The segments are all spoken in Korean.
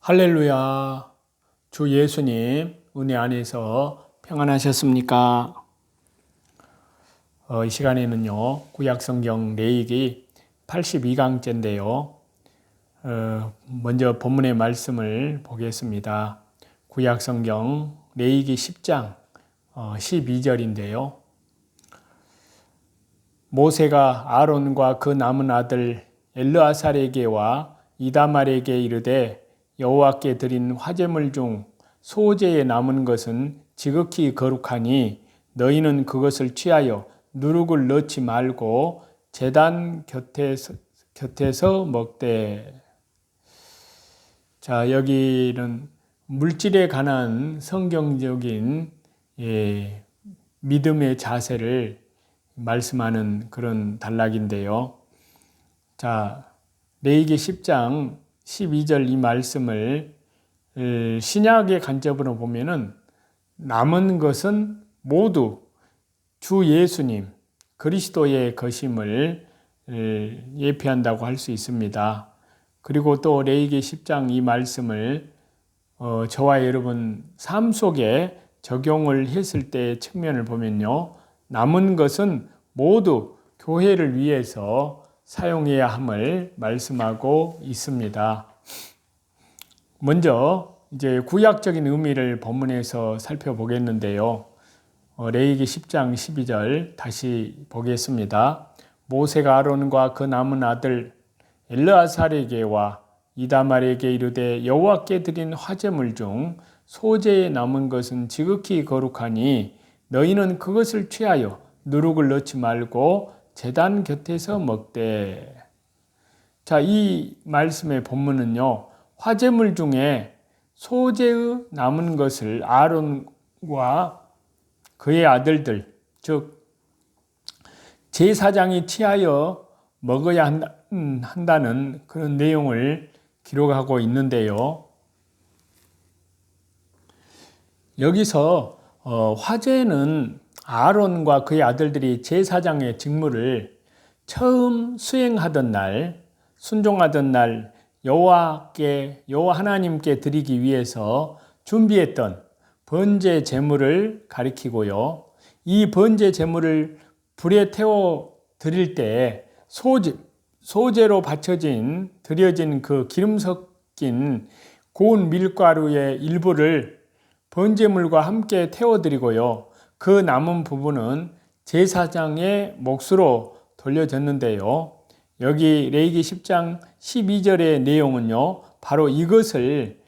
할렐루야. 주 예수님 은혜 안에서 평안하셨습니까? 이 시간에는요, 구약성경 레위기 82강째인데요. 먼저 본문의 말씀을 보겠습니다. 구약성경 레위기 10장 12절인데요. 모세가 아론과 그 남은 아들 엘르아살에게와 이다말에게 이르되 여호와께 드린 화제물 중 소제에 남은 것은 지극히 거룩하니 너희는 그것을 취하여 누룩을 넣지 말고 제단 곁에서 먹되. 자, 여기는 물질에 관한 성경적인 믿음의 자세를 말씀하는 그런 단락인데요. 자, 레위기 10장 12절 이 말씀을 신약의 관점으로 보면은 남은 것은 모두 주 예수님 그리스도의 것임을 예표한다고 할 수 있습니다. 그리고 또 레위기 10장 이 말씀을 저와 여러분 삶 속에 적용을 했을 때의 측면을 보면요, 남은 것은 모두 교회를 위해서 사용해야 함을 말씀하고 있습니다. 먼저 이제 구약적인 의미를 본문에서 살펴보겠는데요. 레위기 10장 12절 다시 보겠습니다. 모세가 아론과 그 남은 아들 엘르아살에게와 이다말에게 이르되 여호와께 드린 화제물 중 소제에 남은 것은 지극히 거룩하니 너희는 그것을 취하여 누룩을 넣지 말고 제단 곁에서 먹되. 자, 이 말씀의 본문은요, 화제물 중에 소제의 남은 것을 아론과 그의 아들들, 즉 제사장이 취하여 먹어야 한다는 그런 내용을 기록하고 있는데요. 여기서 화제는 아론과 그의 아들들이 제사장의 직무를 처음 수행하던 날, 순종하던 날 여호와 하나님께 드리기 위해서 준비했던 번제 제물을 가리키고요. 이 번제 제물을 불에 태워 드릴 때 소제로 드려진 그 기름 섞인 고운 밀가루의 일부를 번제물과 함께 태워드리고요. 그 남은 부분은 제사장의 몫으로 돌려졌는데요. 여기 레위기 10장 12절의 내용은요, 바로 이것을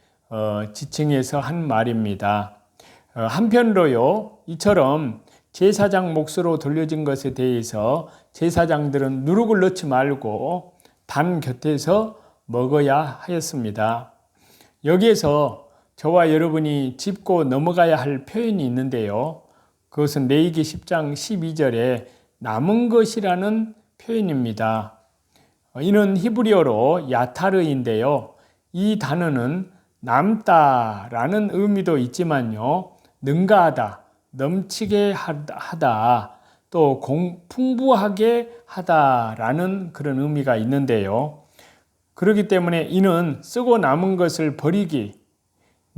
지칭해서 한 말입니다. 한편으로요, 이처럼 제사장 몫으로 돌려진 것에 대해서 제사장들은 누룩을 넣지 말고 단 곁에서 먹어야 하였습니다. 여기에서 저와 여러분이 짚고 넘어가야 할 표현이 있는데요. 그것은 레위기 10장 12절에 남은 것이라는 표현입니다. 이는 히브리어로 야타르인데요. 이 단어는 남다라는 의미도 있지만요, 능가하다, 넘치게 하다, 또 풍부하게 하다라는 그런 의미가 있는데요. 그렇기 때문에 이는 쓰고 남은 것을 버리기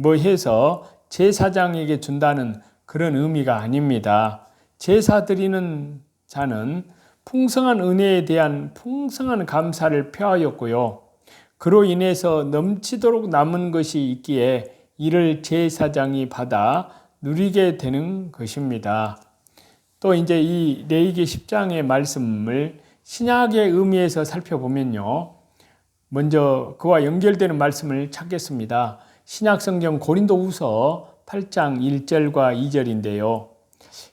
해서 제사장에게 준다는 그런 의미가 아닙니다. 제사 드리는 자는 풍성한 은혜에 대한 풍성한 감사를 표하였고요. 그로 인해서 넘치도록 남은 것이 있기에 이를 제사장이 받아 누리게 되는 것입니다. 또 이제 이 레위기 10장의 말씀을 신약의 의미에서 살펴보면요, 먼저 그와 연결되는 말씀을 찾겠습니다. 신약성경 고린도후서 8장 1절과 2절인데요.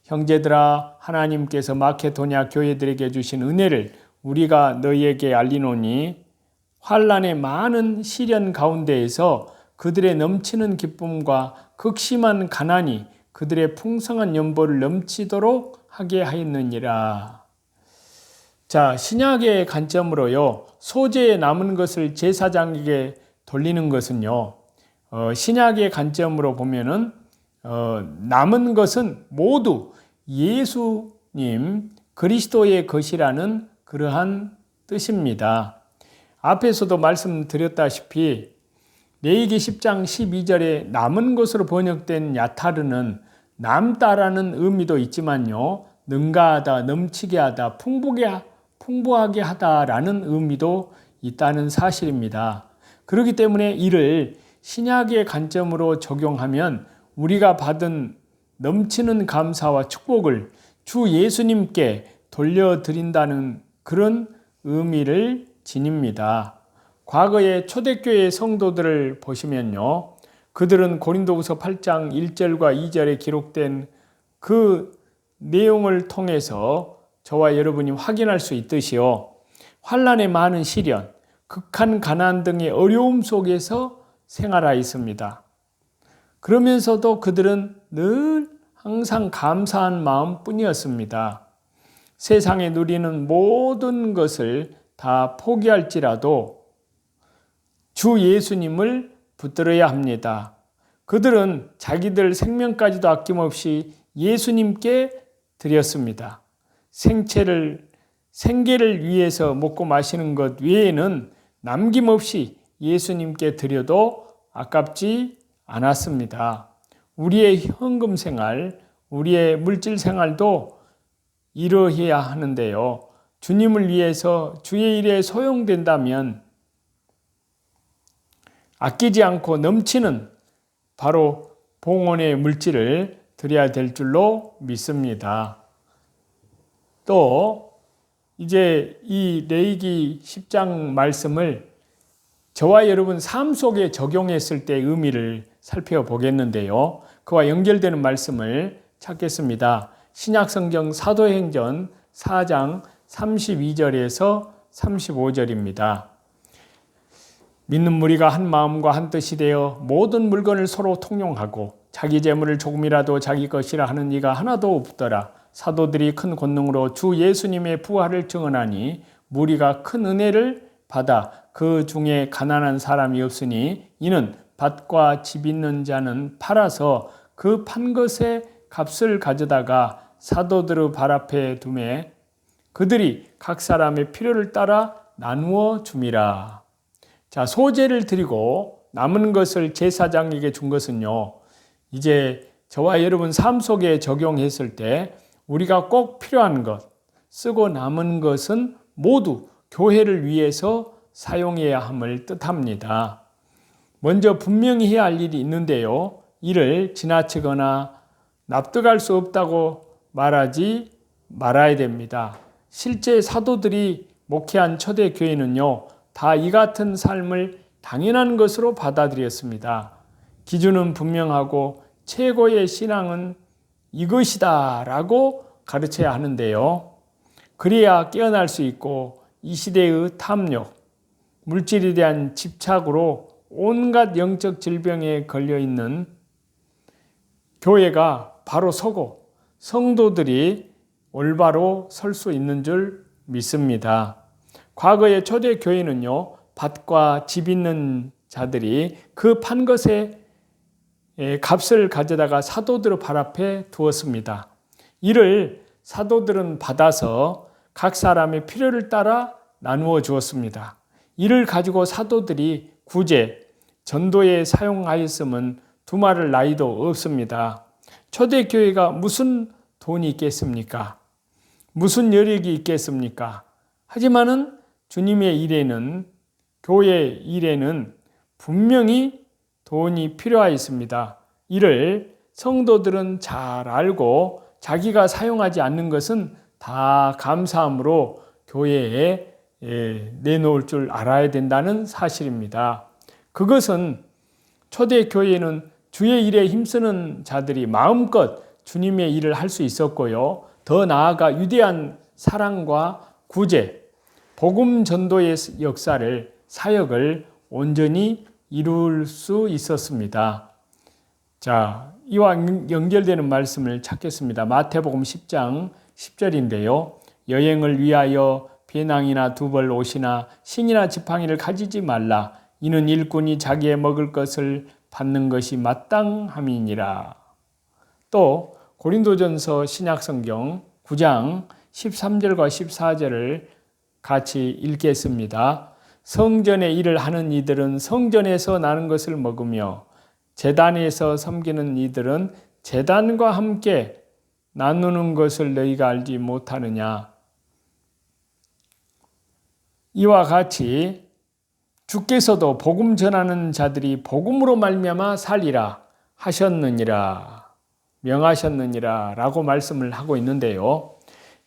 형제들아, 하나님께서 마케도냐 교회들에게 주신 은혜를 우리가 너희에게 알리노니 환난의 많은 시련 가운데에서 그들의 넘치는 기쁨과 극심한 가난이 그들의 풍성한 연보를 넘치도록 하게 하였느니라. 자, 신약의 관점으로요, 소제에 남은 것을 제사장에게 돌리는 것은요, 신약의 관점으로 보면은 남은 것은 모두 예수님 그리스도의 것이라는 그러한 뜻입니다. 앞에서도 말씀드렸다시피 레위기 10장 12절에 남은 것으로 번역된 야타르는 남다라는 의미도 있지만요, 능가하다, 넘치게 하다, 풍부하게 하다라는 의미도 있다는 사실입니다. 그렇기 때문에 이를 신약의 관점으로 적용하면 우리가 받은 넘치는 감사와 축복을 주 예수님께 돌려드린다는 그런 의미를 지닙니다. 과거의 초대교회 성도들을 보시면요, 그들은 고린도후서 8장 1절과 2절에 기록된 그 내용을 통해서 저와 여러분이 확인할 수 있듯이요, 환난의 많은 시련, 극한 가난 등의 어려움 속에서 생활하였습니다. 그러면서도 그들은 늘 항상 감사한 마음뿐이었습니다. 세상에 누리는 모든 것을 다 포기할지라도 주 예수님을 붙들어야 합니다. 그들은 자기들 생명까지도 아낌없이 예수님께 드렸습니다. 생계를 위해서 먹고 마시는 것 외에는 남김없이 예수님께 드려도 아깝지 않았습니다. 우리의 현금 생활, 우리의 물질 생활도 이러해야 하는데요, 주님을 위해서 주의 일에 소용된다면 아끼지 않고 넘치는 바로 봉헌의 물질을 드려야 될 줄로 믿습니다. 또 이제 이 레위기 10장 말씀을 저와 여러분 삶 속에 적용했을 때의 의미를 살펴보겠는데요, 그와 연결되는 말씀을 찾겠습니다. 신약성경 사도행전 4장 32절에서 35절입니다. 믿는 무리가 한 마음과 한 뜻이 되어 모든 물건을 서로 통용하고 자기 재물을 조금이라도 자기 것이라 하는 이가 하나도 없더라. 사도들이 큰 권능으로 주 예수님의 부활을 증언하니 무리가 큰 은혜를 받아 그 중에 가난한 사람이 없으니 이는 밭과 집 있는 자는 팔아서 그 판 것의 값을 가져다가 사도들의 발 앞에 두매 그들이 각 사람의 필요를 따라 나누어 줌이라. 자, 소재를 드리고 남은 것을 제사장에게 준 것은요, 이제 저와 여러분 삶 속에 적용했을 때 우리가 꼭 필요한 것, 쓰고 남은 것은 모두 교회를 위해서 사용해야 함을 뜻합니다. 먼저 분명히 해야 할 일이 있는데요, 이를 지나치거나 납득할 수 없다고 말하지 말아야 됩니다. 실제 사도들이 목회한 초대교회는요, 다 이 같은 삶을 당연한 것으로 받아들였습니다. 기준은 분명하고 최고의 신앙은 이것이다 라고 가르쳐야 하는데요, 그래야 깨어날 수 있고 이 시대의 탐욕, 물질에 대한 집착으로 온갖 영적 질병에 걸려있는 교회가 바로 서고 성도들이 올바로 설 수 있는 줄 믿습니다. 과거의 초대교회는요, 밭과 집 있는 자들이 그 판 것의 값을 가져다가 사도들의 발 앞에 두었습니다. 이를 사도들은 받아서 각 사람의 필요를 따라 나누어 주었습니다. 이를 가지고 사도들이 구제, 전도에 사용하였음은 두말할 나위도 없습니다. 초대교회가 무슨 돈이 있겠습니까? 무슨 여력이 있겠습니까? 하지만은 주님의 일에는, 교회 일에는 분명히 돈이 필요하였습니다. 이를 성도들은 잘 알고 자기가 사용하지 않는 것은 다 감사함으로 교회에 내놓을 줄 알아야 된다는 사실입니다. 그것은 초대교회는 주의 일에 힘쓰는 자들이 마음껏 주님의 일을 할 수 있었고요, 더 나아가 위대한 사랑과 구제, 복음 전도의 역사를, 사역을 온전히 이룰 수 있었습니다. 자, 이와 연결되는 말씀을 찾겠습니다. 마태복음 10장 10절인데요. 여행을 위하여 배낭이나 두벌 옷이나 신이나 지팡이를 가지지 말라. 이는 일꾼이 자기의 먹을 것을 받는 것이 마땅함이니라. 또 고린도전서 신약성경 9장 13절과 14절을 같이 읽겠습니다. 성전의 일을 하는 이들은 성전에서 나는 것을 먹으며 제단에서 섬기는 이들은 제단과 함께 나누는 것을 너희가 알지 못하느냐. 이와 같이 주께서도 복음 전하는 자들이 복음으로 말미암아 살리라 하셨느니라, 명하셨느니라 라고 말씀을 하고 있는데요.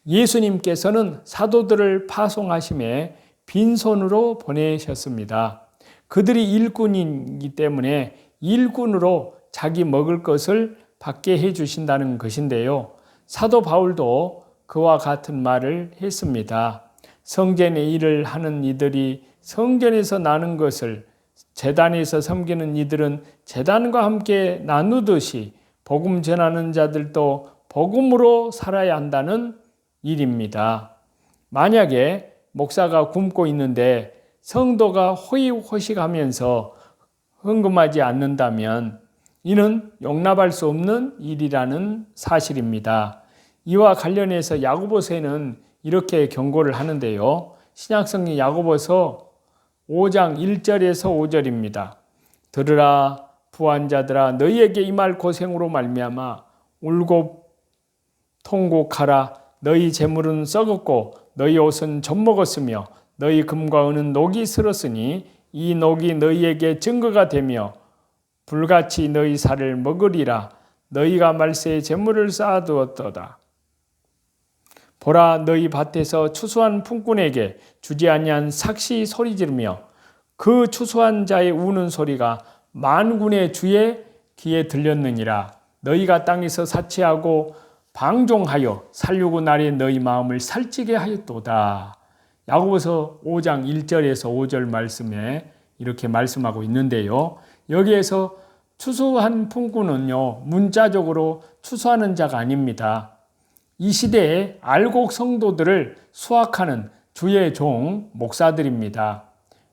예수님께서는 사도들을 파송하심에 빈손으로 보내셨습니다. 그들이 일꾼이기 때문에 일꾼으로 자기 먹을 것을 받게 해주신다는 것인데요. 사도 바울도 그와 같은 말을 했습니다. 성전의 일을 하는 이들이 성전에서 나는 것을, 제단에서 섬기는 이들은 제단과 함께 나누듯이 복음 전하는 자들도 복음으로 살아야 한다는 일입니다. 만약에 목사가 굶고 있는데 성도가 호의호식하면서 헌금하지 않는다면 이는 용납할 수 없는 일이라는 사실입니다. 이와 관련해서 야고보서에는 이렇게 경고를 하는데요. 신약성경 야고보서 5장 1절에서 5절입니다. 들으라 부한자들아, 너희에게 임할 고생으로 말미암아 울고 통곡하라. 너희 재물은 썩었고 너희 옷은 젖먹었으며 너희 금과 은은 녹이 슬었으니 이 녹이 너희에게 증거가 되며 불같이 너희 살을 먹으리라. 너희가 말세에 재물을 쌓아두었도다. 보라, 너희 밭에서 추수한 품꾼에게 주지 아니한 삭시 소리 지르며 그 추수한 자의 우는 소리가 만군의 주의 귀에 들렸느니라. 너희가 땅에서 사치하고 방종하여 살려고 날에 너희 마음을 살찌게 하였도다. 야고보서 5장 1절에서 5절 말씀에 이렇게 말씀하고 있는데요. 여기에서 추수한 품꾼은요, 문자적으로 추수하는 자가 아닙니다. 이 시대에 알곡 성도들을 수확하는 주의 종 목사들입니다.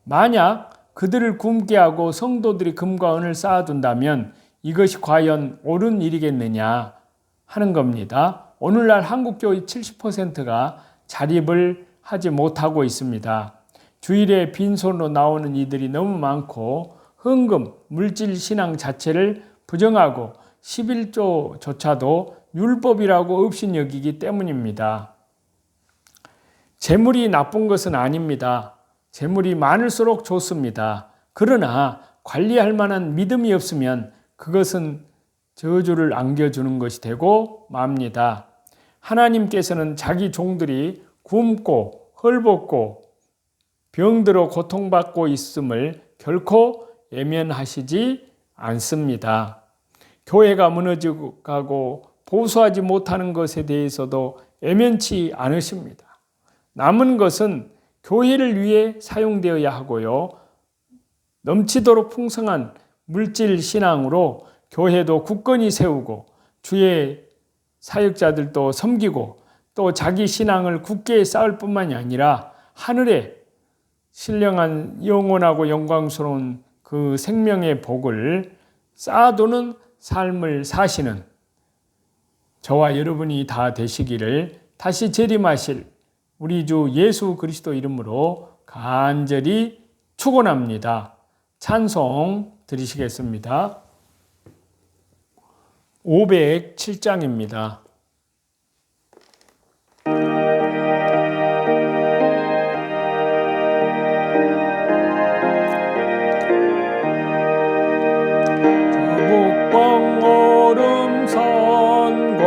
만약 그들을 굶게 하고 성도들이 금과 은을 쌓아둔다면 이것이 과연 옳은 일이겠느냐 하는 겁니다. 오늘날 한국교회 70%가 자립을 하지 못하고 있습니다. 주일에 빈손으로 나오는 이들이 너무 많고 헌금, 물질 신앙 자체를 부정하고 11조조차도 율법이라고 업신여기기 때문입니다. 재물이 나쁜 것은 아닙니다. 재물이 많을수록 좋습니다. 그러나 관리할 만한 믿음이 없으면 그것은 저주를 안겨주는 것이 되고 맙니다. 하나님께서는 자기 종들이 굶고 헐벗고 병들어 고통받고 있음을 결코 외면하시지 않습니다. 교회가 무너져가고 보수하지 못하는 것에 대해서도 외면치 않으십니다. 남은 것은 교회를 위해 사용되어야 하고요. 넘치도록 풍성한 물질 신앙으로 교회도 굳건히 세우고 주의 사역자들도 섬기고 또 자기 신앙을 굳게 쌓을 뿐만이 아니라 하늘에 신령한 영원하고 영광스러운 그 생명의 복을 쌓아두는 삶을 사시는 저와 여러분이 다 되시기를 다시 재림하실 우리 주 예수 그리스도 이름으로 간절히 축원합니다. 찬송 드리시겠습니다. 507장입니다. 북방 얼음산과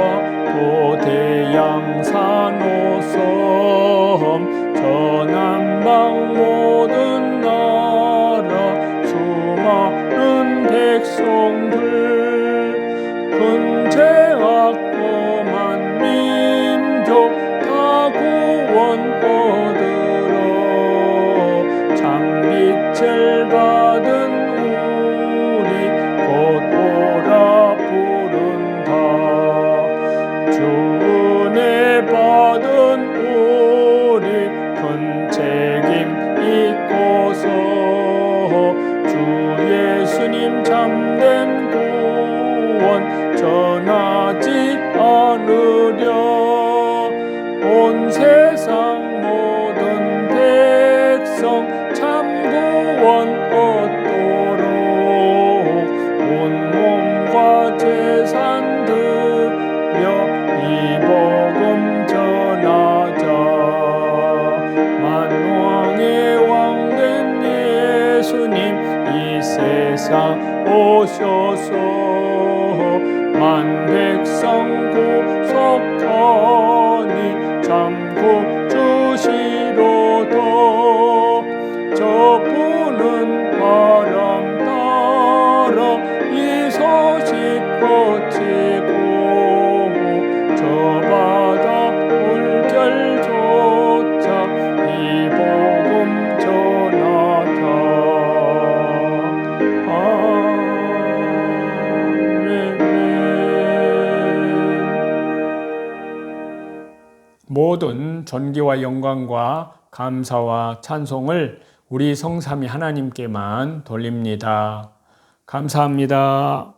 도대양산 오섬 저남방 모든 나라 수많은 백성들 근제악범한 민족 다 구원 얻으러 참빛을 받은 받은 우리 큰 책임 있고서 주 예수님 참된 구원 전하지 않으려 온 세상 모든 백성 참 세상 오셔서 만 백성 구속하니 참 구주시로다. 저분은 바람 따라 이 소식 고치고 저 바다 물결조차 이 복음 전하다. 모든 존귀와 영광과 감사와 찬송을 우리 성삼위 하나님께만 돌립니다. 감사합니다.